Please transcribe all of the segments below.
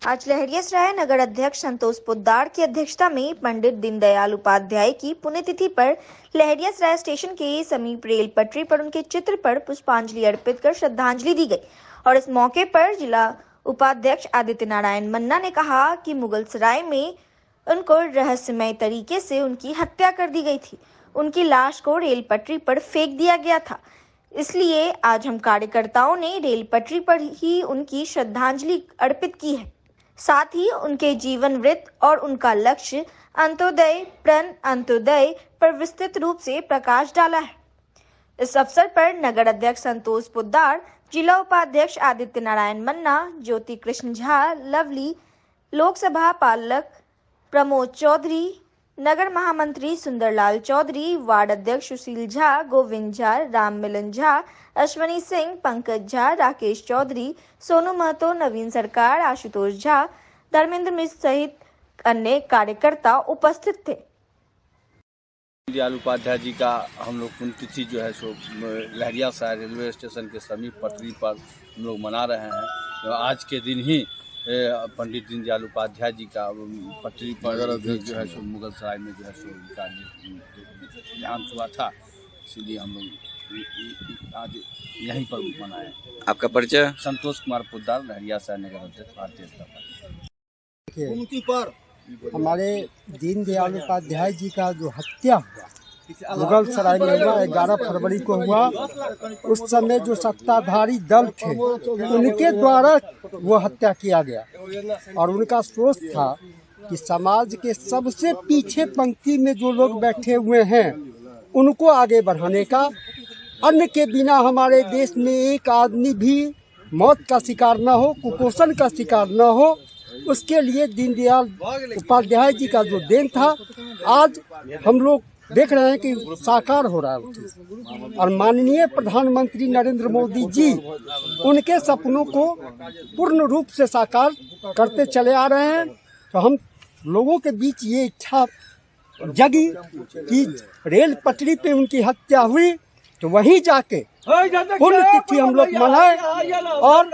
आज लहरियासराय नगर अध्यक्ष संतोष पोद्दार की अध्यक्षता में पंडित दीनदयाल उपाध्याय की पुण्यतिथि पर लहरियासराय स्टेशन के समीप रेल पटरी पर उनके चित्र पर पुष्पांजलि अर्पित कर श्रद्धांजलि दी गई। और इस मौके पर जिला उपाध्यक्ष आदित्य नारायण मन्ना ने कहा कि मुगलसराय में उनको रहस्यमय तरीके से उनकी हत्या कर दी गई थी। उनकी लाश को रेल पटरी पर फेंक दिया गया था, इसलिए आज हम कार्यकर्ताओं ने रेल पटरी पर ही उनकी श्रद्धांजलि अर्पित की है। साथ ही उनके जीवन वृत्त और उनका लक्ष्य अंत्योदय प्रण अंत्योदय पर विस्तृत रूप से प्रकाश डाला है। इस अवसर पर नगर अध्यक्ष संतोष पोद्दार, जिला उपाध्यक्ष आदित्य नारायण मन्ना, ज्योति कृष्ण झा, लवली, लोकसभा पालक प्रमोद चौधरी, नगर महामंत्री सुंदरलाल चौधरी, वार्ड अध्यक्ष सुशील झा, गोविंद झा, राम मिलन झा, अश्वनी सिंह, पंकज झा, राकेश चौधरी, सोनू महतो, नवीन सरकार, आशुतोष झा, धर्मेंद्र मिश्र सहित अन्य कार्यकर्ता उपस्थित थे। दीनदयाल उपाध्याय जी का हम लोग पुण्यतिथि जो है सो लहरियासराय रेलवे स्टेशन के समीप पटरी पर हम लोग मना रहे हैं। तो आज के दिन ही पंडित दीनदयाल उपाध्याय जी का पटरी पर जो है सो मुगलसराय में जो है सो उनका देहांत हुआ था, इसलिए हम लोग आज यहीं पर मनाए। आपका परिचय? संतोष कुमार पोद्दार, लहरियासराय नगर अध्यक्ष, भारतीय जनता पार्टी। उनकी पर हमारे दीनदयाल उपाध्याय जी का जो हत्या हुआ मुगलसराय में हुआ 11 फरवरी को हुआ, उस समय जो सत्ताधारी दल थे उनके द्वारा वो हत्या किया गया। और उनका सोच था कि समाज के सबसे पीछे पंक्ति में जो लोग बैठे हुए हैं उनको आगे बढ़ाने का, अन्न के बिना हमारे देश में एक आदमी भी मौत का शिकार न हो, कुपोषण का शिकार न हो, उसके लिए दीनदयाल उपाध्याय जी का जो देन था आज हम लोग देख रहे हैं कि साकार हो रहा है। और माननीय प्रधानमंत्री नरेंद्र मोदी जी उनके सपनों को पूर्ण रूप से साकार करते चले आ रहे हैं। तो हम लोगों के बीच ये इच्छा जगी कि रेल पटरी पे उनकी हत्या हुई तो वहीं जाके पुण्यतिथि हम लोग मनाएं और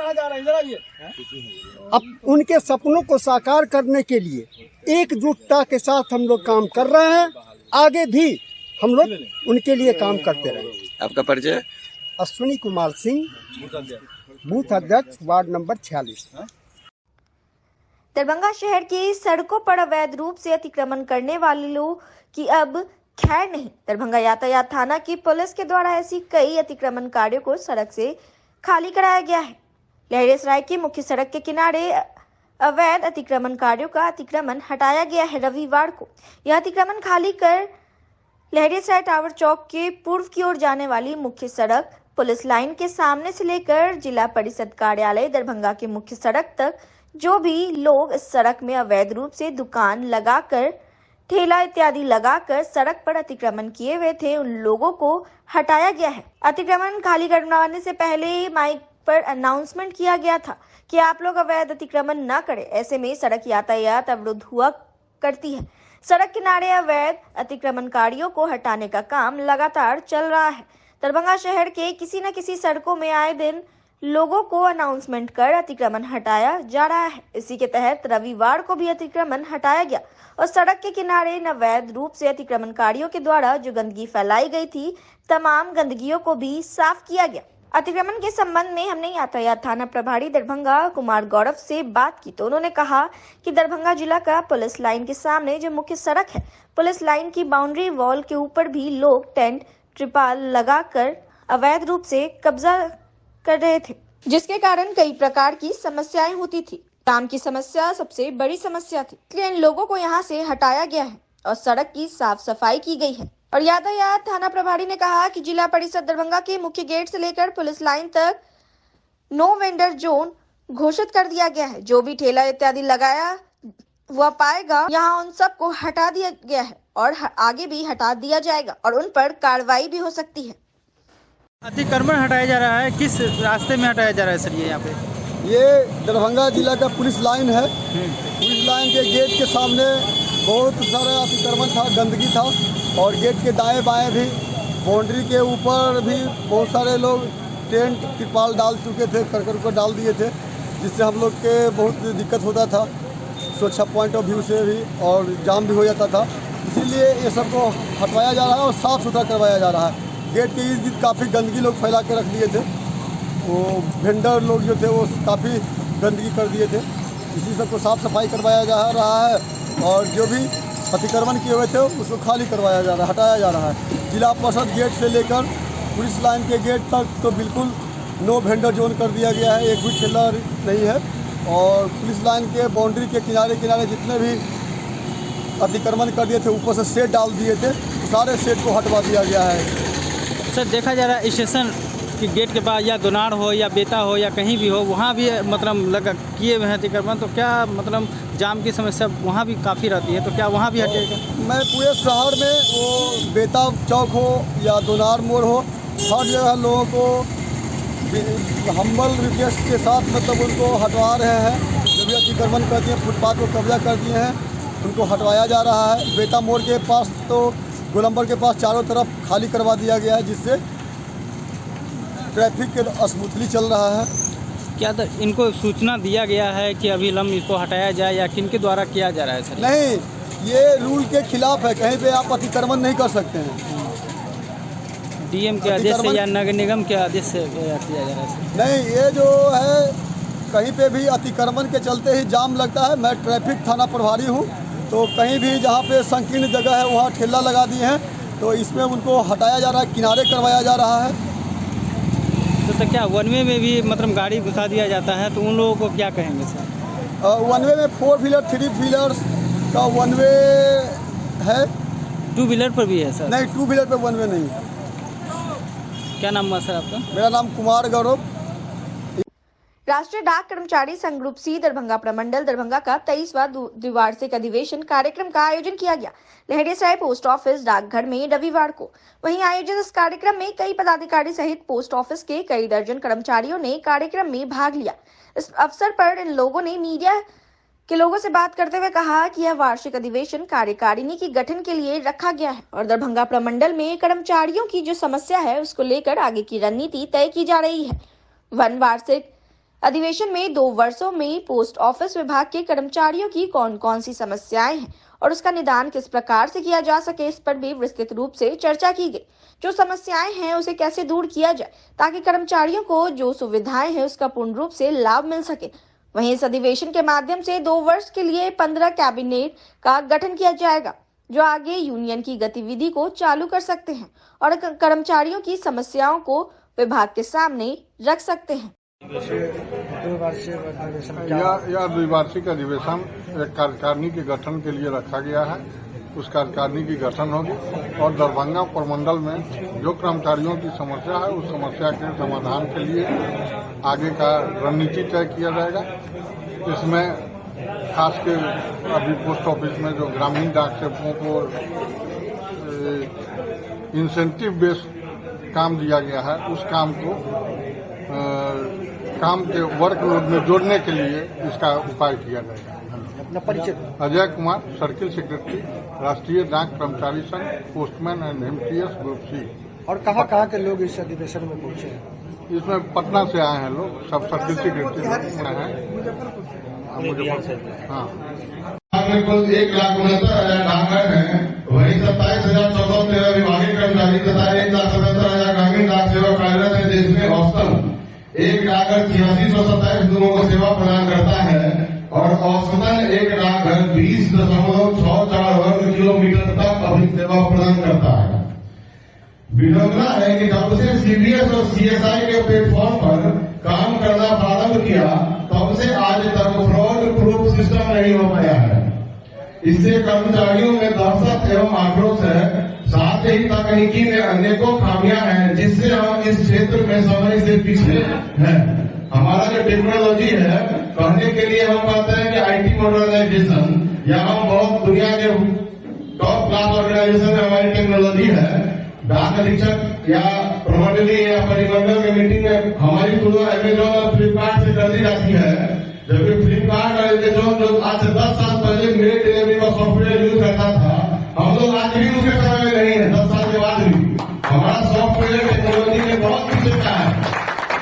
अब उनके सपनों को साकार करने के लिए एकजुटता के साथ हम लोग काम कर रहे हैं। आगे भी हम लोग उनके लिए काम करते रहेंगे। आपका परिचय? अश्विनी कुमार सिंह, बूथ अध्यक्ष, वार्ड नंबर 46। दरभंगा शहर की सड़कों पर अवैध रूप से अतिक्रमण करने वाले लोग की अब खैर नहीं। दरभंगा यातायात थाना की पुलिस के द्वारा ऐसी कई अतिक्रमणकारियों को सड़क से खाली कराया गया है। लहरियासराय की मुख्य सड़क के किनारे अवैध अतिक्रमणकारियों का अतिक्रमण हटाया गया है। रविवार को यह अतिक्रमण खाली कर लहरियासराय टावर चौक के पूर्व की ओर जाने वाली मुख्य सड़क, पुलिस लाइन के सामने से लेकर जिला परिषद कार्यालय दरभंगा के मुख्य सड़क तक जो भी लोग इस सड़क में अवैध रूप से दुकान लगाकर, ठेला इत्यादि लगाकर सड़क पर अतिक्रमण किए हुए थे, उन लोगों को हटाया गया है। अतिक्रमण खाली करवाने से पहले माइक पर अनाउंसमेंट किया गया था कि आप लोग अवैध अतिक्रमण न करें। ऐसे में सड़क यातायात अवरुद्ध हुआ करती है। सड़क किनारे अवैध अतिक्रमणकारियों को हटाने का काम लगातार चल रहा है। दरभंगा शहर के किसी न किसी सड़कों में आए दिन लोगों को अनाउंसमेंट कर अतिक्रमण हटाया जा रहा है। इसी के तहत रविवार को भी अतिक्रमण हटाया गया और सड़क के किनारे अवैध रूप से अतिक्रमणकारियों के द्वारा जो गंदगी फैलाई गई थी, तमाम गंदगियों को भी साफ किया गया। अतिक्रमण के संबंध में हमने यातायात थाना प्रभारी दरभंगा कुमार गौरव से बात की तो उन्होंने कहा कि दरभंगा जिला का पुलिस लाइन के सामने जो मुख्य सड़क है, पुलिस लाइन की बाउंड्री वॉल के ऊपर भी लोग टेंट त्रिपाल लगाकर अवैध रूप से कब्जा कर रहे थे, जिसके कारण कई प्रकार की समस्याएं होती थी। काम की समस्या सबसे बड़ी समस्या थी, इसलिए इन लोगों को यहाँ से हटाया गया है और सड़क की साफ सफाई की गई है। और यातायात थाना प्रभारी ने कहा कि जिला परिषद दरभंगा के मुख्य गेट से लेकर पुलिस लाइन तक नो वेंडर जोन घोषित कर दिया गया है। जो भी ठेला इत्यादि लगाया हुआ पाएगा, यहाँ उन सबको हटा दिया गया है और आगे भी हटा दिया जाएगा और उन पर कार्रवाई भी हो सकती है। अतिक्रमण हटाया जा रहा है, किस रास्ते में हटाया जा रहा है सर? ये यहाँ पे ये दरभंगा जिला का पुलिस लाइन है। पुलिस लाइन के गेट के सामने बहुत सारा अतिक्रमण था, गंदगी था और गेट के दाएं बाएं भी, बाउंड्री के ऊपर भी बहुत सारे लोग टेंट तिरपाल डाल चुके थे, करकट को डाल दिए थे। जिससे हम लोग के बहुत दिक्कत होता था सुरक्षा पॉइंट ऑफ व्यू से भी, और जाम भी हो जाता था। इसीलिए ये सबको हटवाया जा रहा है और साफ़ सुथरा करवाया जा रहा है। गेट के इर्द गिर्द काफ़ी गंदगी लोग फैला के रख दिए थे, वो वेंडर लोग जो थे वो काफ़ी गंदगी कर दिए थे। इसी सबको साफ़ सफाई करवाया जा रहा है, और जो भी अतिक्रमण किए हुए थे उसको खाली करवाया जा रहा है, हटाया जा रहा है। जिला परिषद गेट से लेकर पुलिस लाइन के गेट तक तो बिल्कुल नो वेंडर जोन कर दिया गया है, एक भी ठेला नहीं है। और पुलिस लाइन के बाउंड्री के किनारे किनारे जितने भी अतिक्रमण कर दिए थे, ऊपर से शेड डाल दिए थे, सारे शेड को हटवा दिया गया है। सर देखा जा रहा है स्टेशन के गेट के पास या दोनार हो या बेता हो या कहीं भी हो, वहाँ भी मतलब लगा किए हुए हैं अतिक्रमण, तो क्या मतलब जाम की समस्या वहाँ भी काफ़ी रहती है, तो क्या वहाँ भी हटेगा? मैं पूरे शहर में वो बेता चौक हो या दोनार मोड़ हो, हर जगह लोगों को हम्बल रिक्वेस्ट के साथ मतलब उनको हटवा रहे हैं। जो भी अतिक्रमण कर दिए, फुटपाथ को कब्जा कर दिए हैं, उनको हटवाया जा रहा है। बेता मोड़ के पास तो गोलंबर के पास चारों तरफ खाली करवा दिया गया है, जिससे ट्रैफिक के स्मूथली चल रहा है। क्या तो इनको सूचना दिया गया है कि अभिलंब इसको हटाया जाए, या किन के द्वारा किया जा रहा है सर? नहीं, ये रूल के खिलाफ है, कहीं पे आप अतिक्रमण नहीं कर सकते हैं। डीएम के आदेश से या नगर निगम के आदेश से किया जा रहा है सर? नहीं, ये जो है कहीं पे भी अतिक्रमण के चलते ही जाम लगता है। मैं ट्रैफिक थाना प्रभारी हूँ, तो कहीं भी जहाँ पे संकीर्ण जगह है वहाँ ठेला लगा दिए हैं, तो इसमें उनको हटाया जा रहा है, किनारे करवाया जा रहा है। तो क्या वन वे में भी मतलब गाड़ी घुसा दिया जाता है, तो उन लोगों को क्या कहेंगे सर? वन वे में 4 व्हीलर 3 व्हीलर का वन वे है। 2 व्हीलर पर भी है सर? नहीं, 2 व्हीलर पे वन वे नहीं है। क्या नाम हुआ सर आपका? मेरा नाम कुमार गौरव। राष्ट्रीय डाक कर्मचारी संघ ग्रुप सी दरभंगा प्रमंडल दरभंगा का 23वां द्विवार्षिक अधिवेशन कार्यक्रम का आयोजन किया गया लहरियासराय पोस्ट ऑफिस डाकघर में रविवार को। वहीं आयोजित इस कार्यक्रम में कई पदाधिकारी सहित पोस्ट ऑफिस के कई दर्जन कर्मचारियों ने कार्यक्रम में भाग लिया। इस अवसर पर इन लोगों ने मीडिया के लोगों से बात करते हुए कहा कि यह वार्षिक अधिवेशन कार्यकारिणी के गठन के लिए रखा गया है और दरभंगा प्रमंडल में कर्मचारियों की जो समस्या है उसको लेकर आगे की रणनीति तय की जा रही है। वन वार्षिक अधिवेशन में 2 वर्षों में पोस्ट ऑफिस विभाग के कर्मचारियों की कौन कौन सी समस्याएं हैं और उसका निदान किस प्रकार से किया जा सके, इस पर भी विस्तृत रूप से चर्चा की गई। जो समस्याएं हैं उसे कैसे दूर किया जाए ताकि कर्मचारियों को जो सुविधाएं हैं उसका पूर्ण रूप से लाभ मिल सके। वहीं इस अधिवेशन के माध्यम से 2 वर्ष के लिए 15 कैबिनेट का गठन किया जाएगा, जो आगे यूनियन की गतिविधि को चालू कर सकते हैं और कर्मचारियों की समस्याओं को विभाग के सामने रख सकते हैं। यह द्विवार्षिक अधिवेशन एक कार्यकारिणी के गठन के लिए रखा गया है। उस कार्यकारिणी की गठन होगी और दरभंगा प्रमंडल में जो कर्मचारियों की समस्या है उस समस्या के समाधान के लिए आगे का रणनीति तय किया जाएगा। इसमें खास के अभी पोस्ट ऑफिस में जो ग्रामीण डाक सेवकों को इंसेंटिव बेस्ड काम दिया गया है, उस काम को काम के वर्कलोड में जोड़ने के लिए इसका उपाय किया जाएगा। अपना परिचय। अजय कुमार, सर्किल सेक्रेटरी, राष्ट्रीय डाक कर्मचारी संघ, postman and MTS group C. और कहाँ के लोग इस अधिवेशन में पहुंचे हैं? इसमें पटना से आए हैं लोग, सब सर्किल सेक्रेटरी हैं। मुजफ्फरपुर। हाँ, कुल 1,69,000 डाकघर हैं, वहीं 27,413 विभागीय कर्मचारी तथा 1,77,000 ग्रामीण डाक सेवा कार्यरत है। देश में औसतन एक डाकघर 8627 लोगों को सेवा प्रदान करता है और औसतन एक डाकघर 20.64 वर्ग किलोमीटर तक अपनी सेवा प्रदान करता है। विडंबना है कि जब से सीबीएस और सीएसआई के प्लेटफॉर्म पर काम करना प्रारंभ किया तब से आज तक फ्रॉड प्रूफ सिस्टम नहीं हो पाया है। इससे कर्मचारियों में दहशत एवं आक्रोश है। साथ ही तकनीकी में अनेकों खामियां हैं जिससे हम इस क्षेत्र में समय से पीछे हैं। हमारा जो टेक्नोलॉजी है, कहने के लिए हम कहते हैं कि आईटी मॉडर्नाइजेशन, या हम बहुत दुनिया के टॉप क्लास ऑर्गेनाइजेशन में हमारी टेक्नोलॉजी है। डाक अधीक्षक या प्रमंडली या परिमंडल के मीटिंग में हमारी तुलना अमेजॉन और फ्लिपकार्ट से कर दी जाती है, जबकि फ्लिपकार्ट और अमेजॉन जो आज से 10 साल पहले मेल डिलीवरी का सॉफ्टवेयर यूज करता था, हम लोग आज भी उसके समय में नहीं है। 10 साल के बाद भी हमारा सॉफ्टवेयर टेक्नोलॉजी में बहुत विशेषता है।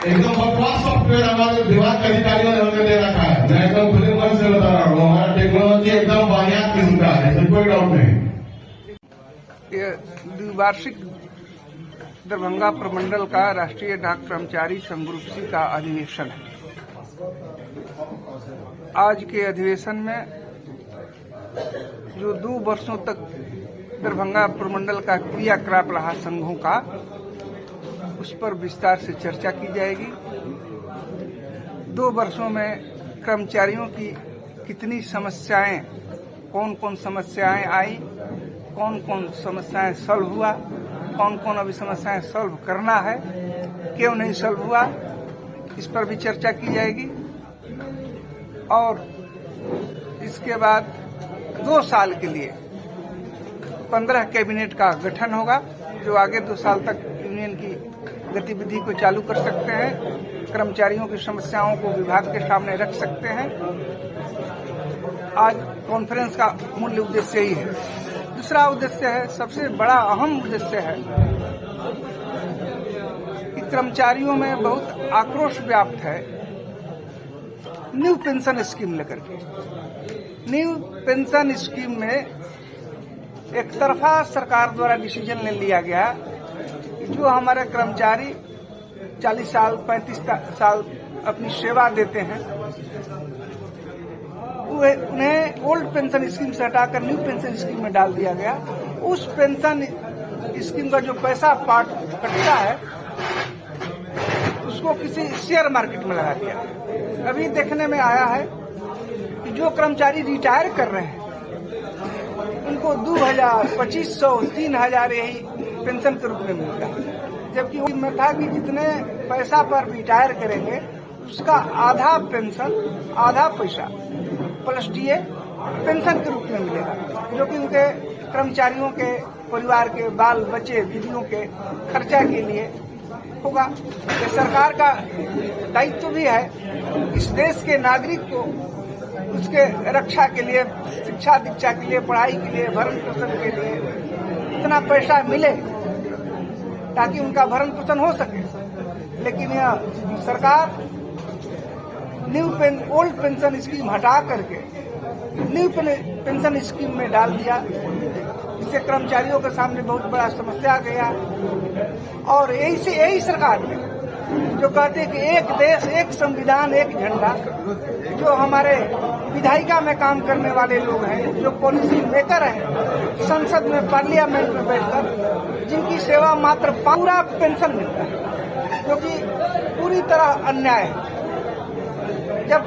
एकदम बकवास सॉफ्टवेयर हमारे विभाग के अधिकारियों ने हमें दे रखा है। मैं एकदम खुले मन से बता रहा हूँ, हमारा टेक्नोलॉजी एकदम वाहियात किस्म का है, इसमें कोई डाउट नहीं। ये द्विवार्षिक दरभंगा प्रमंडल का राष्ट्रीय डाक कर्मचारी संघ ग्रुप सी का अधिवेशन है। आज के अधिवेशन में जो 2 वर्षों तक दरभंगा प्रमंडल का क्रियाकलाप रहा संघों का, उस पर विस्तार से चर्चा की जाएगी। 2 वर्षों में कर्मचारियों की कितनी समस्याएं, कौन कौन समस्याएं आई, कौन कौन समस्याएं सॉल्व हुआ, कौन कौन अभी समस्याएं सॉल्व करना है, क्यों नहीं सॉल्व हुआ, इस पर भी चर्चा की जाएगी। और इसके बाद 2 साल के लिए 15 कैबिनेट का गठन होगा, जो आगे 2 साल तक यूनियन की गतिविधि को चालू कर सकते हैं, कर्मचारियों की समस्याओं को विभाग के सामने रख सकते हैं। आज कॉन्फ्रेंस का मूल उद्देश्य ही है। दूसरा उद्देश्य है, सबसे बड़ा अहम उद्देश्य है कि कर्मचारियों में बहुत आक्रोश व्याप्त है न्यू पेंशन स्कीम लेकर के। न्यू पेंशन स्कीम में एक तरफा सरकार द्वारा डिसीजन ले लिया गया कि जो हमारे कर्मचारी 40 साल 35 साल अपनी सेवा देते हैं, उन्हें ओल्ड पेंशन स्कीम से हटाकर न्यू पेंशन स्कीम में डाल दिया गया। उस पेंशन स्कीम का जो पैसा पार्ट कटता है, उसको किसी शेयर मार्केट में लगा दिया। अभी देखने में आया है कि जो कर्मचारी रिटायर कर रहे हैं, उनको 2000, 2500, 3000 यही पेंशन के रूप में मिलता है, जबकि उनमें था कि जितने पैसा पर रिटायर करेंगे उसका आधा पेंशन, आधा पैसा प्लस डीए पेंशन के रूप में मिलेगा, जो कि उनके कर्मचारियों के परिवार के बाल बच्चे बीवियों के खर्चा के लिए होगा। ये सरकार का दायित्व भी है इस देश के नागरिक को उसके रक्षा के लिए, शिक्षा दीक्षा के लिए, पढ़ाई के लिए, भरण पोषण के लिए इतना पैसा मिले ताकि उनका भरण पोषण हो सके। लेकिन यह सरकार ओल्ड पेंशन स्कीम हटा करके न्यू पेंशन स्कीम में डाल दिया। इससे कर्मचारियों के सामने बहुत बड़ा समस्या आ गया। और यही सरकार ने जो कहते हैं कि एक देश, एक संविधान, एक झंडा, जो हमारे विधायिका में काम करने वाले लोग हैं, जो पॉलिसी मेकर हैं, संसद में पार्लियामेंट में बैठकर जिनकी सेवा मात्र पूरा पेंशन मिलता है, जो कि पूरी तरह अन्याय है। जब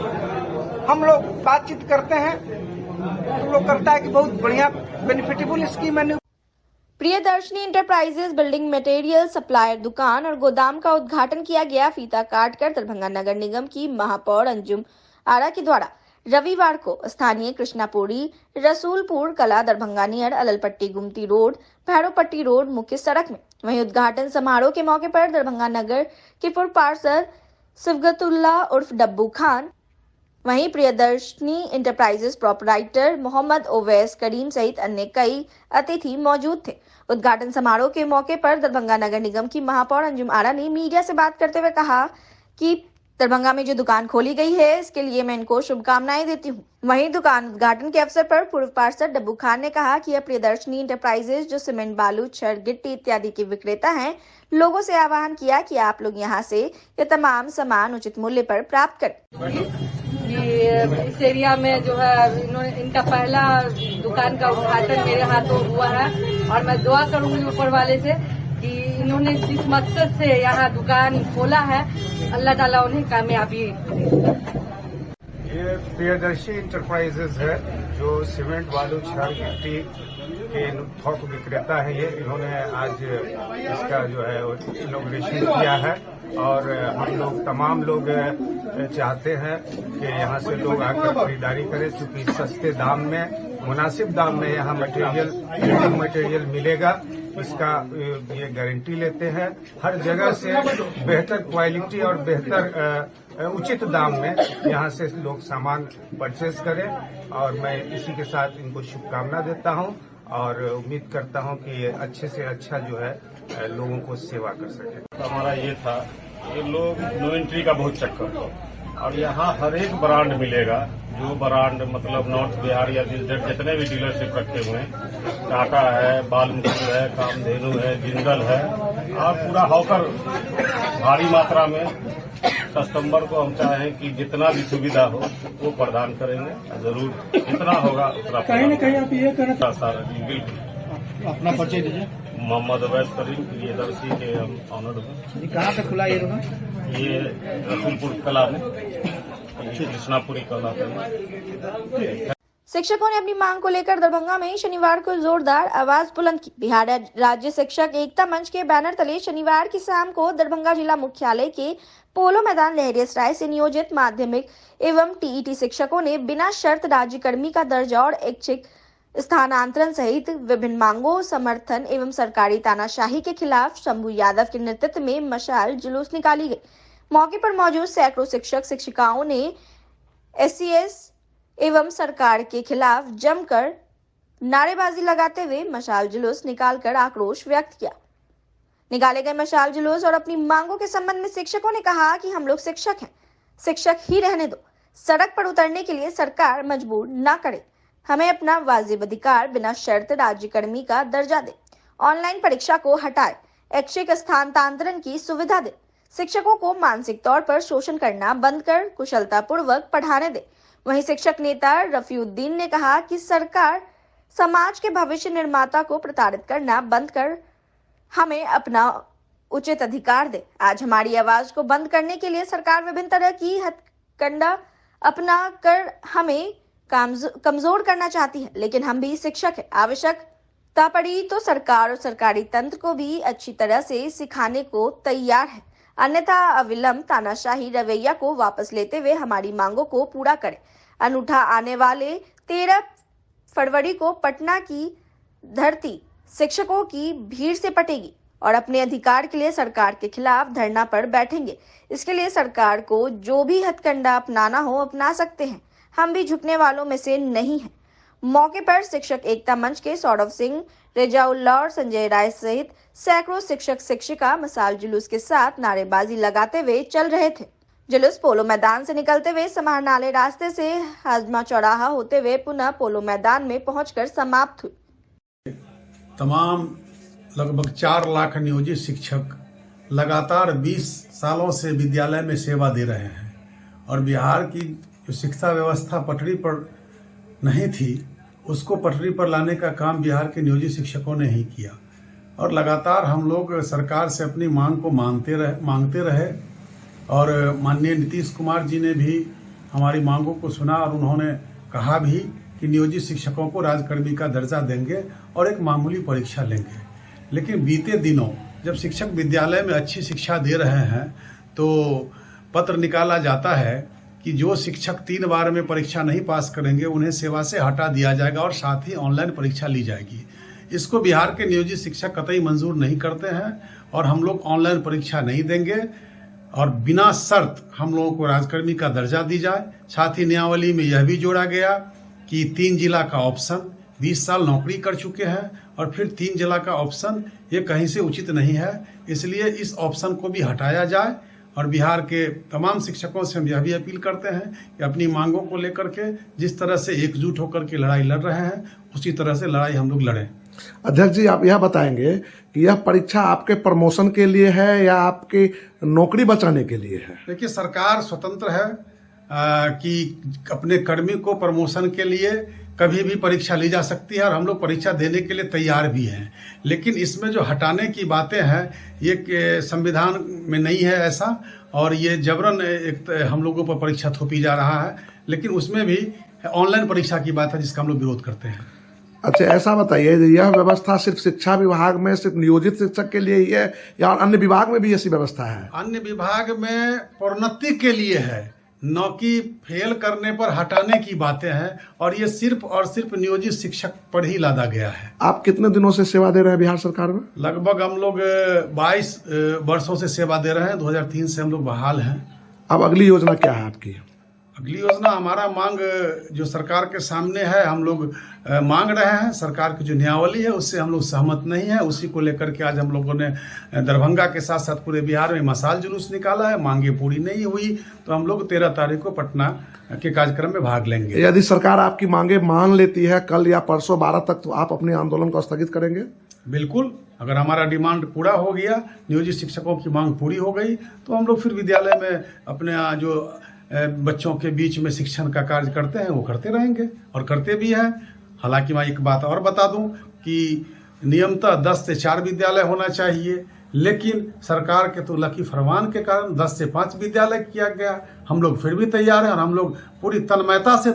हम लोग बातचीत करते हैं तो लोग करता है कि बहुत बढ़िया बेनिफिटेबल स्कीम है। Priyadarshini enterprises building material supplier दुकान और गोदाम का उद्घाटन किया गया। फीता काटकर दरभंगा नगर निगम की महापौर अंजुम आरा के द्वारा रविवार को स्थानीय कृष्णापुरी, रसूलपुर कला, Darbhanga near Allalpatti गुमती road, Bhairopatti road मुख्य सड़क में। वहीं उद्घाटन समारोह के मौके पर दरभंगा नगर के पूर्व पार्षद सिफगतुल्ला उर्फ डब्बू खान, वहीं प्रियदर्शनी इंटरप्राइजेज प्रोपराइटर मोहम्मद ओवैस करीम सहित अन्य कई अतिथि मौजूद थे। उद्घाटन समारोह के मौके पर दरभंगा नगर निगम की महापौर अंजुम आरा ने मीडिया से बात करते हुए कहा कि दरभंगा में जो दुकान खोली गई है, इसके लिए मैं इनको शुभकामनाएं देती हूं। वहीं दुकान उद्घाटन के अवसर पर पूर्व पार्षद डब्बू खान ने कहा कि यह प्रियदर्शनी इंटरप्राइजेज जो सीमेंट, बालू, छड़, गिट्टी इत्यादि के विक्रेता हैं, लोगों से आह्वान किया कि आप लोग यहां से ये तमाम सामान उचित मूल्य पर प्राप्त करें। इस एरिया में जो है इनका पहला दुकान का उद्घाटन मेरे हाथों हुआ है और मैं दुआ करूंगी ऊपर वाले से कि इन्होंने जिस मकसद से यहाँ दुकान खोला है, अल्लाह ताला उन्हें कामयाबी दे। ये प्रियदर्शी इंटरप्राइजेज है जो सीमेंट, बालू, छड़, गिट्टी के थोक विक्रेता है। ये इन्होंने आज इसका जो है इनॉग्रेशन किया है और हम लोग तमाम लोग चाहते हैं कि यहाँ से लोग आकर खरीदारी करें, क्योंकि सस्ते दाम में, मुनासिब दाम में यहाँ बिल्डिंग मटेरियल मिलेगा। इसका ये गारंटी लेते हैं। हर जगह से बेहतर क्वालिटी और बेहतर उचित दाम में यहाँ से लोग सामान परचेज करें और मैं इसी के साथ इनको शुभकामना देता हूँ और उम्मीद करता हूँ कि ये अच्छे से अच्छा जो है लोगों को सेवा कर सके। हमारा ये था ये लोग नो एंट्री का बहुत चक्कर है और यहाँ हर एक ब्रांड मिलेगा, जो ब्रांड मतलब नॉर्थ बिहार या जितने भी डीलरशिप रखे हुए हैं, टाटा है, बालमुकुंद है, कामधेनु है, जिंदल है और पूरा हॉकर भारी मात्रा में कस्टमर को हम चाहें कि जितना भी सुविधा हो वो प्रदान करेंगे, जरूर जितना होगा उतना कहीं न कहीं आप ये करना सारा जी बिल्कुल। अपना परिचय दीजिए। मोहम्मद अवैस करीम प्रियदर्शी के हम ऑनर हैं। कहाँ पे खुला ये रूम? ये रसूलपुर कला में, कृष्णापुरी कला में। शिक्षकों ने अपनी मांग को लेकर दरभंगा में शनिवार को जोरदार आवाज बुलंद की। बिहार राज्य शिक्षक एकता मंच के बैनर तले शनिवार की शाम को दरभंगा जिला मुख्यालय के पोलो मैदान लहरियासराय से नियोजित माध्यमिक एवं टीईटी शिक्षकों ने बिना शर्त राज्यकर्मी का दर्जा और ऐच्छिक स्थानांतरण सहित विभिन्न मांगों, समर्थन एवं सरकारी तानाशाही के खिलाफ शंभू यादव के नेतृत्व में मशाल जुलूस निकाली गई। मौके पर मौजूद सैकड़ों शिक्षक शिक्षिकाओं ने एससीएस एवं सरकार के खिलाफ जमकर नारेबाजी लगाते हुए मशाल जुलूस निकालकर आक्रोश व्यक्त किया। निकाले गए मशाल जुलूस और अपनी मांगों के संबंध में शिक्षकों ने कहा कि हम लोग शिक्षक हैं, शिक्षक ही रहने दो, सड़क पर उतरने के लिए सरकार मजबूर न करे, हमें अपना वाजिब अधिकार बिना शर्त राज्यकर्मी का दर्जा दे, ऑनलाइन परीक्षा को हटाए, ऐच्छिक स्थानांतरण की सुविधा दे, शिक्षकों को मानसिक तौर पर शोषण करना बंद कर कुशलतापूर्वक पढ़ाने दे। वहीं शिक्षक नेता रफीउद्दीन ने कहा कि सरकार समाज के भविष्य निर्माता को प्रताड़ित करना बंद कर हमें अपना उचित अधिकार दे। आज हमारी आवाज को बंद करने के लिए सरकार विभिन्न तरह की हथकंडा अपना कर हमें कमजोर करना चाहती है, लेकिन हम भी शिक्षक हैं। आवश्यकता पड़ी तो सरकार और सरकारी तंत्र को भी अच्छी तरह से सिखाने को तैयार है, अन्यथा अविलंब तानाशाही रवैया को वापस लेते हुए हमारी मांगों को पूरा करें। अनूठा आने वाले 13 फरवरी को पटना की धरती शिक्षकों की भीड़ से पटेगी और अपने अधिकार के लिए सरकार के खिलाफ धरना पर बैठेंगे। इसके लिए सरकार को जो भी हथकंडा अपनाना हो अपना सकते हैं, हम भी झुकने वालों में से नहीं हैं। मौके पर शिक्षक एकता मंच के सौरभ सिंह, रेजाउल्लाह और संजय राय सहित सैकड़ों शिक्षक शिक्षिका मशाल जुलूस के साथ नारेबाजी लगाते हुए चल रहे थे। जुलूस पोलो मैदान से निकलते हुए समाहरणालय रास्ते से हाजमा चौराहा होते हुए पुनः पोलो मैदान में पहुंचकर समाप्त हुई। तमाम लगभग 4 लाख नियोजित शिक्षक लगातार 20 सालों से विद्यालय में सेवा दे रहे हैं और बिहार की जो शिक्षा व्यवस्था पटरी पर नहीं थी उसको पटरी पर लाने का काम बिहार के नियोजित शिक्षकों ने ही किया और लगातार हम लोग सरकार से अपनी मांग को मांगते रहे और माननीय नीतीश कुमार जी ने भी हमारी मांगों को सुना और उन्होंने कहा भी कि नियोजित शिक्षकों को राजकर्मी का दर्जा देंगे और एक मामूली परीक्षा लेंगे। लेकिन बीते दिनों जब शिक्षक विद्यालय में अच्छी शिक्षा दे रहे हैं तो पत्र निकाला जाता है कि जो शिक्षक 3 बार में परीक्षा नहीं पास करेंगे उन्हें सेवा से हटा दिया जाएगा और साथ ही ऑनलाइन परीक्षा ली जाएगी। इसको बिहार के नियोजित शिक्षक कतई मंजूर नहीं करते हैं और हम लोग ऑनलाइन परीक्षा नहीं देंगे और बिना शर्त हम लोगों को राजकर्मी का दर्जा दी जाए। साथ ही नियमावली में यह भी जोड़ा गया कि 3 जिला का ऑप्शन, 20 साल नौकरी कर चुके हैं और फिर 3 जिला का ऑप्शन, ये कहीं से उचित नहीं है, इसलिए इस ऑप्शन को भी हटाया जाए। और बिहार के तमाम शिक्षकों से हम यह भी अपील करते हैं कि अपनी मांगों को लेकर के जिस तरह से एकजुट होकर के लड़ाई लड़ रहे हैं उसी तरह से लड़ाई हम लोग लड़ें। अध्यक्ष जी, आप यह बताएंगे कि यह परीक्षा आपके प्रमोशन के लिए है या आपकी नौकरी बचाने के लिए है? देखिए, सरकार स्वतंत्र है कि अपने कर्मी को प्रमोशन के लिए कभी भी परीक्षा ली जा सकती है और हम लोग परीक्षा देने के लिए तैयार भी हैं। लेकिन इसमें जो हटाने की बातें हैं ये संविधान में नहीं है ऐसा, और ये जबरन एक हम लोगों पर परीक्षा थोपी जा रहा है। लेकिन उसमें भी ऑनलाइन परीक्षा की बात है जिसका हम लोग विरोध करते हैं। अच्छा, ऐसा बताइए, यह व्यवस्था सिर्फ शिक्षा विभाग में सिर्फ नियोजित शिक्षक के लिए ही है या अन्य विभाग में भी ऐसी व्यवस्था है? अन्य विभाग में प्रोन्नति के लिए है, न कि फेल करने पर हटाने की बातें हैं, और ये सिर्फ और सिर्फ नियोजित शिक्षक पर ही लादा गया है। आप कितने दिनों से सेवा दे रहे हैं बिहार सरकार में? लगभग हम लोग 22 वर्षों से सेवा दे रहे हैं। 2003 से हम लोग बहाल हैं। अब अगली योजना क्या है आपकी? अगली योजना हमारा मांग जो सरकार के सामने है, हम लोग मांग रहे हैं। सरकार की जो नियमावली है उससे हम लोग सहमत नहीं है। उसी को लेकर के आज हम लोगों ने दरभंगा के साथ साथ पूरे बिहार में मशाल जुलूस निकाला है। मांगे पूरी नहीं हुई तो हम लोग 13 तारीख को पटना के कार्यक्रम में भाग लेंगे। यदि सरकार आपकी मांगे मान लेती है कल या परसों 12 तक, तो आप अपने आंदोलन को स्थगित करेंगे? बिल्कुल, अगर हमारा डिमांड पूरा हो गया, नियोजित शिक्षकों की मांग पूरी हो गई, तो हम लोग फिर विद्यालय में अपने जो बच्चों के बीच में शिक्षण का कार्य करते हैं वो करते रहेंगे और करते भी हैं। हालांकि मैं एक बात और बता दूं कि नियमतः 10 से 4 विद्यालय होना चाहिए, लेकिन सरकार के तो लकी फरमान के कारण 10 से 5 विद्यालय किया गया। हम लोग फिर भी तैयार हैं और हम लोग पूरी तन्मयता से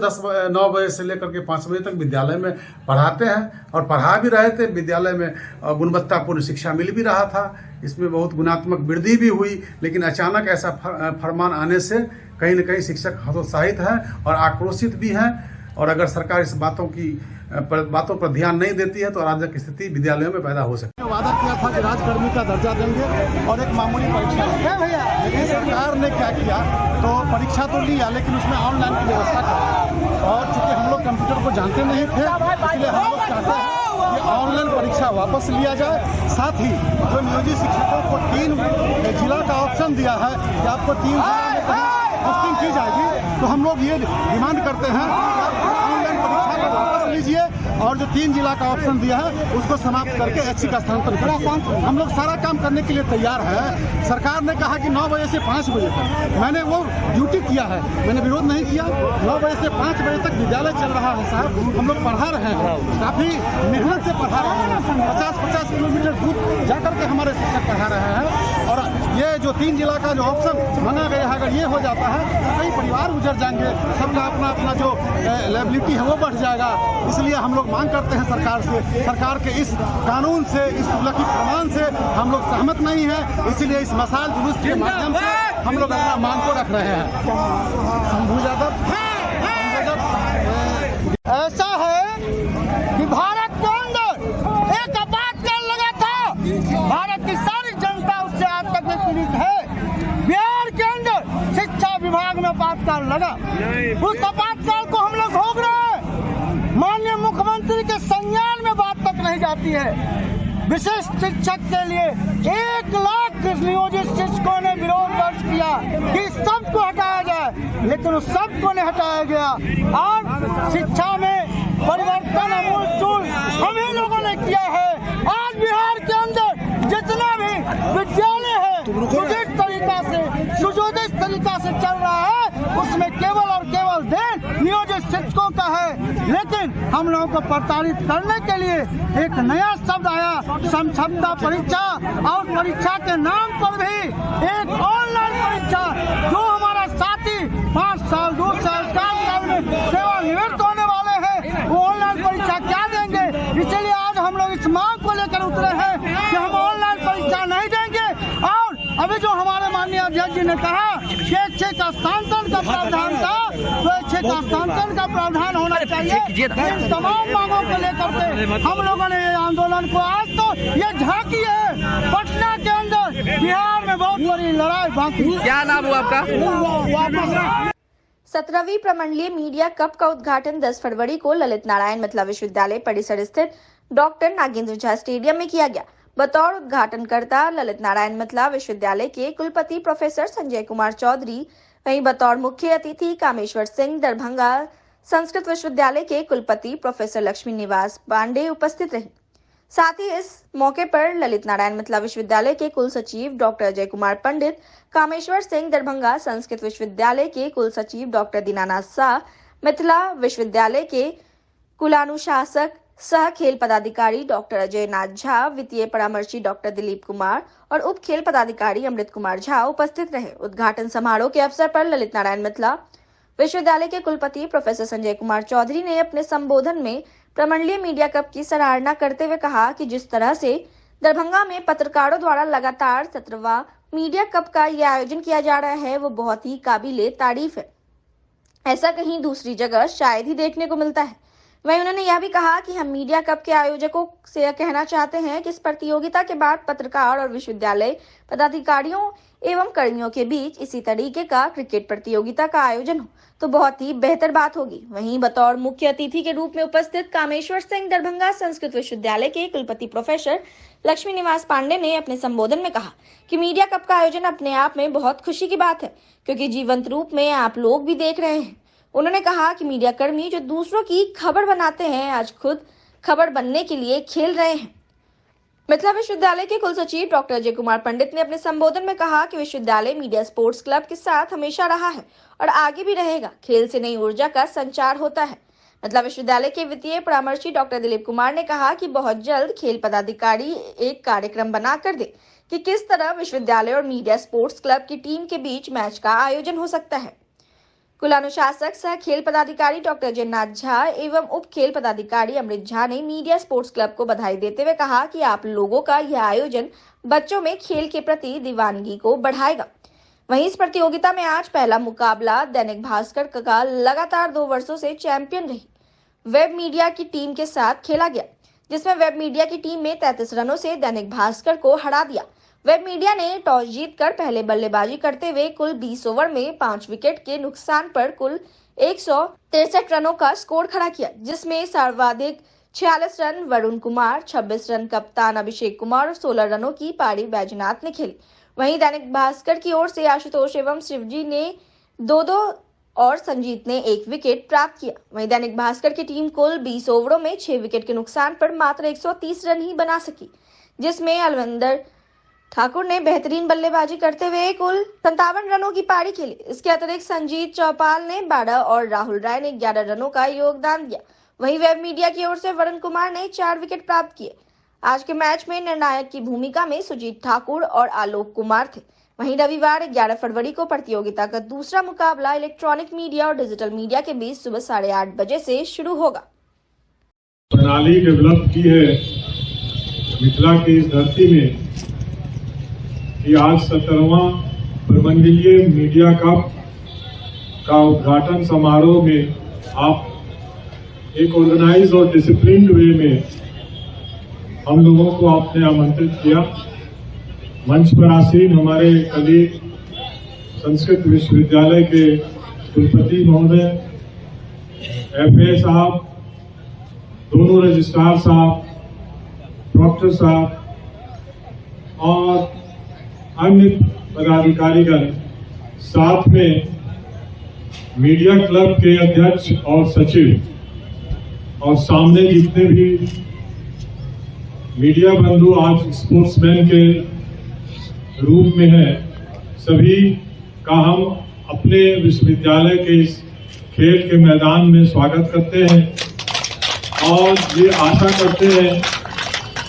9 बजे से लेकर के 5 बजे तक विद्यालय में पढ़ाते हैं और पढ़ा भी रहे थे। विद्यालय में गुणवत्तापूर्ण शिक्षा मिल भी रहा था, इसमें बहुत गुणात्मक वृद्धि भी हुई। लेकिन अचानक ऐसा फरमान आने से कहीं न कहीं शिक्षक हतोत्साहित हैं और आक्रोशित भी हैं। और अगर सरकार इस बातों पर ध्यान नहीं देती है तो अराजक स्थिति विद्यालयों में पैदा हो सकती है। वादा किया था कि राजकर्मी का दर्जा देंगे और एक मामूली परीक्षा लेंगे, लेकिन सरकार ने क्या किया, तो परीक्षा तो लिया लेकिन उसमें ऑनलाइन की व्यवस्था की। और चूंकि हम लोग कंप्यूटर को जानते नहीं थे, इसलिए हम लोग चाहते हैं कि ऑनलाइन परीक्षा वापस लिया जाए। साथ ही जो नियोजित शिक्षकों को 3 जिला का ऑप्शन दिया है कि आपको 3 जिला में पोस्टिंग की जाएगी, तो हम लोग ये डिमांड करते हैं कि आप ऑनलाइन परीक्षा को वापस लीजिए और जो 3 जिला का ऑप्शन दिया है उसको समाप्त करके HC का स्थानांतरण करें। हम लोग सारा काम करने के लिए तैयार है। सरकार ने कहा कि 9 बजे से 5 बजे तक, मैंने वो ड्यूटी किया है, मैंने विरोध नहीं किया। 9 बजे से 5 बजे तक विद्यालय चल रहा है साहब, हम लोग पढ़ा रहे हैं, काफ़ी मेहनत से पढ़ा रहे हैं। 50-50 किलोमीटर दूर जाकर के हमारे शिक्षक पढ़ा रहे हैं। और ये जो 3 जिला का जो ऑप्शन मांगा गया है, अगर ये हो जाता है तो कई परिवार गुजर जाएंगे, सबका अपना अपना जो लायबिलिटी है वो बढ़ जाएगा। इसलिए हम लोग मांग करते हैं सरकार से, सरकार के इस कानून से, इस लकी प्रमाण से हम लोग सहमत नहीं है। इसलिए इस मशाल जुलूस के माध्यम से हम लोग अपना मांग को रख रहे हैं। शंभू यादव, ऐसा है कि भारत के अंदर एक आपातकाल लगा था, भारत की सारी जनता उससे आज तक पीड़ित है। बिहार के अंदर शिक्षा विभाग में आपातकाल लगा, उस आपातकाल को हम लोग भोग रहे हैं। माननीय मुख्यमंत्री के संज्ञान में बात तक नहीं जाती है। विशिष्ट शिक्षक के लिए 1 लाख नियोजित शिक्षकों ने विरोध दर्ज किया कि सबको हटाया जाए, लेकिन उस सबको नहीं हटाया गया। और शिक्षा में परिवर्तन अमूलचूल हम ही लोगों ने किया है। आज बिहार के अंदर जितना भी विद्यालय है सुयोजित तरीका से चल रहा है, उसमें केवल और केवल देन नियोजित शिक्षकों का है। लेकिन हम लोगों को प्रताड़ित करने के लिए एक नया शब्द आया, समक्षमता परीक्षा, और परीक्षा के नाम पर भी एक ऑनलाइन परीक्षा। जो हमारा साथी 5 साल 2 साल 4 साल में सेवानिवृत्त होने वाले हैं, वो ऑनलाइन परीक्षा क्या देंगे। इसलिए आज हम लोग इस मांग को लेकर उतरे हैं कि हम ऑनलाइन परीक्षा नहीं देंगे। और अभी जो हमारे माननीय अध्यक्ष जी ने कहा कि ऐच्छिक स्थानांतरण का प्रावधान था, तो ऐच्छिक स्थानांतरण का प्रावधान होना चाहिए। इन तमाम मांगों को लेकर के हम लोगों ने आंदोलन को, आज तो ये झांकी है पटना के अंदर, बिहार में बहुत बड़ी लड़ाई बाकी। क्या नाम हुआ आपका? 17वीं प्रमंडलीय मीडिया कप का उद्घाटन 10 फरवरी को ललित नारायण मिथिला विश्वविद्यालय परिसर स्थित डॉक्टर नागेंद्र झा स्टेडियम में किया गया। बतौर उद्घाटनकर्ता ललित नारायण मिथिला विश्वविद्यालय के कुलपति प्रोफेसर संजय कुमार चौधरी, वहीं बतौर मुख्य अतिथि कामेश्वर सिंह दरभंगा संस्कृत विश्वविद्यालय के कुलपति प्रोफेसर लक्ष्मी निवास पांडे उपस्थित रहे। साथ ही इस मौके पर ललित नारायण मिथिला विश्वविद्यालय के कुल सचिव डॉक्टर अजय कुमार पंडित, कामेश्वर सिंह दरभंगा संस्कृत विश्वविद्यालय के कुल सचिव डॉक्टर दीनानाथ शाह, मिथिला विश्वविद्यालय के कुलानुशासक सह खेल पदाधिकारी डॉक्टर अजय नाथ झा, वित्तीय परामर्शी डॉक्टर दिलीप कुमार और उप खेल पदाधिकारी अमृत कुमार झा उपस्थित रहे। उद्घाटन समारोह के अवसर पर ललित नारायण मिथिला विश्वविद्यालय के कुलपति प्रोफेसर संजय कुमार चौधरी ने अपने संबोधन में प्रमंडलीय मीडिया कप की सराहना करते हुए कहा कि जिस तरह से दरभंगा में पत्रकारों द्वारा लगातार 17वां मीडिया कप का यह आयोजन किया जा रहा है, वो बहुत ही काबिले तारीफ है। ऐसा कहीं दूसरी जगह शायद ही देखने को मिलता है। वहीं उन्होंने यह भी कहा कि हम मीडिया कप के आयोजकों से यह कहना चाहते हैं कि इस प्रतियोगिता के बाद पत्रकार और विश्वविद्यालय पदाधिकारियों एवं कर्मियों के बीच इसी तरीके का क्रिकेट प्रतियोगिता का आयोजन हो तो बहुत ही बेहतर बात होगी। वहीं बतौर मुख्य अतिथि के रूप में उपस्थित कामेश्वर सिंह दरभंगा संस्कृत विश्वविद्यालय के कुलपति प्रोफेसर लक्ष्मी निवास पांडे ने अपने संबोधन में कहा कि मीडिया कप का आयोजन अपने आप में बहुत खुशी की बात है, क्योंकि जीवंत रूप में आप लोग भी देख रहे हैं। उन्होंने कहा कि मीडिया कर्मी जो दूसरों की खबर बनाते हैं आज खुद खबर बनने के लिए खेल रहे हैं। मिथिला विश्वविद्यालय के कुल सचिव डॉक्टर अजय कुमार पंडित ने अपने संबोधन में कहा कि विश्वविद्यालय मीडिया स्पोर्ट्स क्लब के साथ हमेशा रहा है और आगे भी रहेगा। खेल से नई ऊर्जा का संचार होता है। मिथिला विश्वविद्यालय के वित्तीय परामर्शी डॉक्टर दिलीप कुमार ने कहा कि बहुत जल्द खेल पदाधिकारी एक कार्यक्रम बनाकर दे कि किस तरह विश्वविद्यालय और मीडिया स्पोर्ट्स क्लब की टीम के बीच मैच का आयोजन हो सकता है। कुल अनुशासक सह खेल पदाधिकारी डॉक्टर जयनाथ झा एवं उप खेल पदाधिकारी अमृत झा ने मीडिया स्पोर्ट्स क्लब को बधाई देते हुए कहा कि आप लोगों का यह आयोजन बच्चों में खेल के प्रति दीवानगी को बढ़ाएगा। वहीं इस प्रतियोगिता में आज पहला मुकाबला दैनिक भास्कर का लगातार 2 वर्षों से चैंपियन रही वेब मीडिया की टीम के साथ खेला गया, जिसमें वेब मीडिया की टीम में 33 रनों से दैनिक भास्कर को हरा दिया। वेब मीडिया ने टॉस जीतकर पहले बल्लेबाजी करते हुए कुल 20 ओवर में 5 विकेट के नुकसान पर कुल 163 रनों का स्कोर खड़ा किया, जिसमें सर्वाधिक 46 रन वरुण कुमार, 26 रन कप्तान अभिषेक कुमार और 16 रनों की पारी बैजनाथ ने खेली। वहीं दैनिक भास्कर की ओर से आशुतोष एवं शिवजी ने 2-2 और संजीत ने 1 विकेट प्राप्त किया। वहीं दैनिक भास्कर की टीम कुल 20 ओवरों में 6 विकेट के नुकसान पर मात्र 130 रन ही बना सकी, जिसमें अलविंदर ठाकुर ने बेहतरीन बल्लेबाजी करते हुए कुल 57 रनों की पारी खेली। इसके अतिरिक्त संजीत चौपाल ने 12 और राहुल राय ने 11 रनों का योगदान दिया। वहीं वेब मीडिया की ओर से वरुण कुमार ने 4 विकेट प्राप्त किए। आज के मैच में निर्णायक की भूमिका में सुजीत ठाकुर और आलोक कुमार थे। वहीं रविवार 11 फरवरी को प्रतियोगिता का दूसरा मुकाबला इलेक्ट्रॉनिक मीडिया और डिजिटल मीडिया के बीच सुबह 8:30 बजे से शुरू होगा। प्रणाली डेवलप की है मिथिला की इस धरती में कि आज 17वां प्रमंडलीय मीडिया कप का उद्घाटन समारोह में आप एक ऑर्गेनाइज और डिसिप्लिन्ड वे में हम लोगों को आपने आमंत्रित किया। मंच पर आसीन हमारे कलीग संस्कृत विश्वविद्यालय के कुलपति महोदय, FA साहब, दोनों रजिस्ट्रार साहब, डॉक्टर साहब और अन्य पदाधिकारीगण, साथ में मीडिया क्लब के अध्यक्ष और सचिव और सामने जितने भी मीडिया बंधु आज स्पोर्ट्समैन के रूप में हैं, सभी का हम अपने विश्वविद्यालय के इस खेल के मैदान में स्वागत करते हैं और ये आशा करते हैं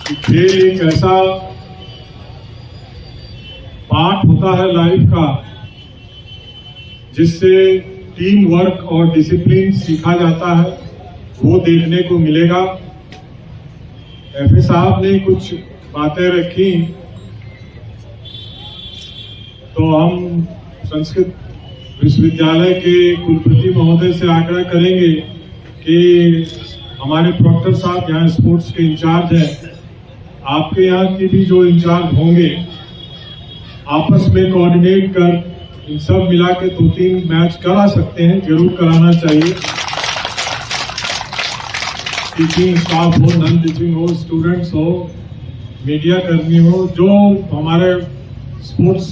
कि खेल एक ऐसा पार्ट होता है लाइफ का जिससे टीम वर्क और डिसिप्लिन सीखा जाता है, वो देखने को मिलेगा। FA साहब ने कुछ बातें रखी तो हम संस्कृत विश्वविद्यालय के कुलपति महोदय से आग्रह करेंगे कि हमारे प्रोक्टर साहब यहाँ स्पोर्ट्स के इंचार्ज हैं, आपके यहाँ के भी जो इंचार्ज होंगे आपस में कोऑर्डिनेट कर इन सब मिला के 2-3 मैच करा सकते हैं, जरूर कराना चाहिए। टीचिंग स्टाफ हो, नॉन टीचिंग हो, स्टूडेंट्स हो, मीडिया कर्मी हो, जो हमारे स्पोर्ट्स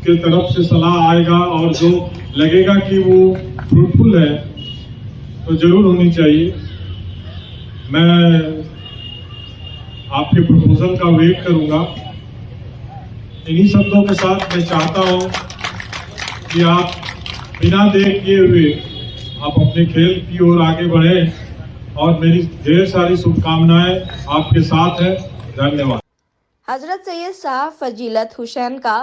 के तरफ से सलाह आएगा और जो लगेगा कि वो फ्रूटफुल है तो जरूर होनी चाहिए। मैं आपके प्रपोजल का वेट करूंगा। इन्हीं शब्दों के साथ मैं चाहता हूं कि आप बिना देर किए हुए आप अपने खेल की ओर आगे बढ़ें और मेरी ढेर सारी शुभकामनाएं आपके साथ है। धन्यवाद। हजरत सैयद शाह फजीलत हुसैन का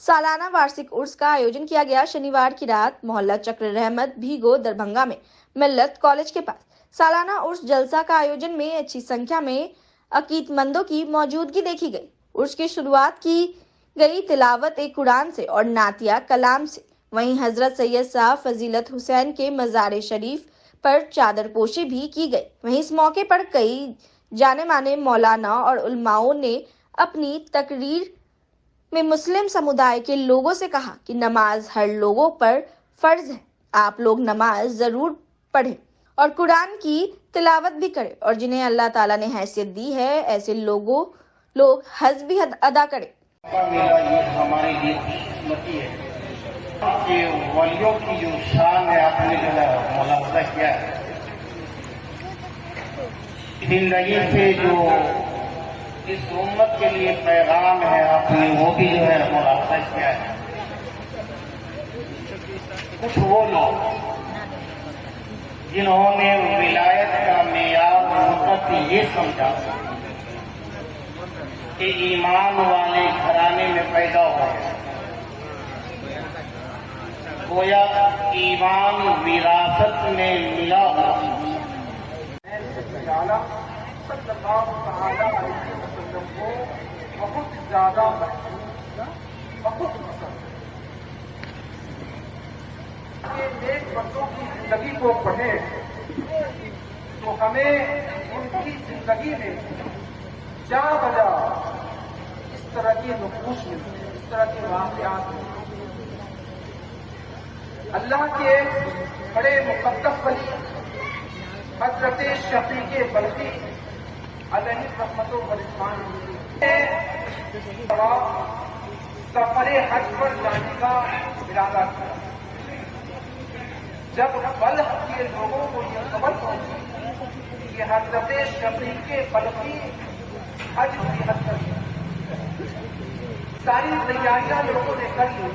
सालाना वार्षिक उर्स का आयोजन किया गया। शनिवार की रात मोहल्ला चक्र रहमत भीगो दरभंगा में मिल्लत कॉलेज के पास सालाना उर्स जलसा का आयोजन में अच्छी संख्या में अकीदमंदों की मौजूदगी देखी गई। उर्स की शुरुआत की गई तिलावत एक कुरान से और नातिया कलाम से। वहीं हजरत सैयद शाह फजीलत हुसैन के मज़ार शरीफ पर चादरपोशी भी की गई। वहीं इस मौके पर कई जाने माने मौलाना और उलमाओं ने अपनी तकरीर में मुस्लिम समुदाय के लोगों से कहा कि नमाज हर लोगों पर फर्ज है, आप लोग नमाज जरूर पढ़ें और कुरान की तिलावत भी करें और जिन्हें अल्लाह ताला ने हैसियत दी है ऐसे लोग हज भी अदा करें। मेला ये हमारे लिए किस्मती है कि वलियों की जो शान है आपने जो है मुलाहजा किया है, जिंदगी से जो इस उम्मत के लिए पैगाम है आपने वो भी जो है मुलाहजा किया है। कुछ वो लोग जिन्होंने विलायत का मेयार मतलब ये समझा कि ईमान वाले घराने में पैदा हुए, गोया ईमान विरासत में मिला हुआ। को बहुत ज्यादा बहुत नेक बंदों की जिंदगी को पढ़े तो हमें उनकी जिंदगी में जा बजा इस तरह की नुकूश मिलती है, इस तरह की वाक़यात मिलती है। अल्लाह के बड़े मुक़द्दस वली हज़रत शफ़ीक़े बल्क़ी अलैहि रहमतुल्लाह व रिज़वान सफरे हज पर जाने का इरादा किया। जब बल्ख के लोगों को यह खबर पहुंची कि हज़रत शफ़ीक़े बल्क़ी हज की हज कर सारी तैयारियां लोगों ने कर ली।